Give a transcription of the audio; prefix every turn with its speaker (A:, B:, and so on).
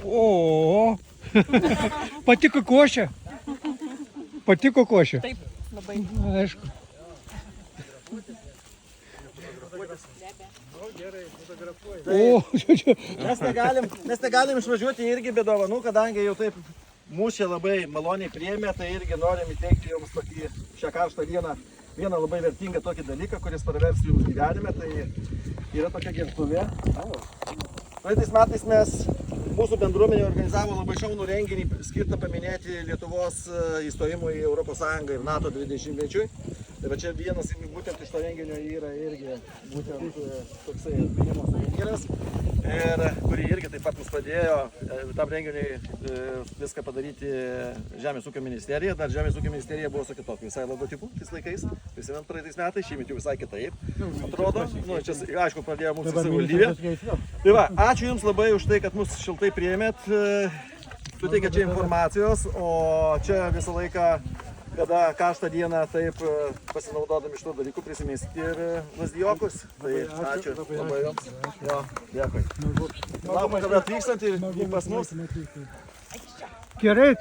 A: O, patiko košė? Patiko košė?
B: Taip, labai.
A: Aišku. O,
C: Mes negalim išvažiuoti irgi be dovanų, kadangi jau taip mūšį labai maloniai priėmė, tai irgi norim įteikti jums tokį šią karštą dieną vieną labai vertingą tokį dalyką, kuris pravers jums gyvenime, tai yra tokia gertuvė. Praeitais metais mūsų bendruomenė organizavo labai šaunų renginį skirtą paminėti Lietuvos įstojimui į Europos Sąjungą ir NATO 20-mečiui. Tai va čia vienas būtent iš to renginio yra irgi būtent toksai atminimo suvenyras, kurį irgi taip pat mums padėjo tam renginiui viską padaryti Žemės ūkio ministerija. Dar Žemės ūkio ministerija buvo su kitokiu visai logotipu tais laikais, prisimint praeitais metais, šiemet jau visai kitaip atrodo. Nu, čia aišku pradėjo mūsų savivaldybė. Tai va, ačiū Jums labai už tai, kad mus šiltai priėmėt, suteikėt čia informacijos, o čia visą laiką, kada karštą dieną taip pasinaudodami šitų dalykų prisiminsit ir lazdijokus. Tai ačiū labai Jums. Jo, dėkui. Laukiam, kada atvykstant ir pas mus.
A: gerai.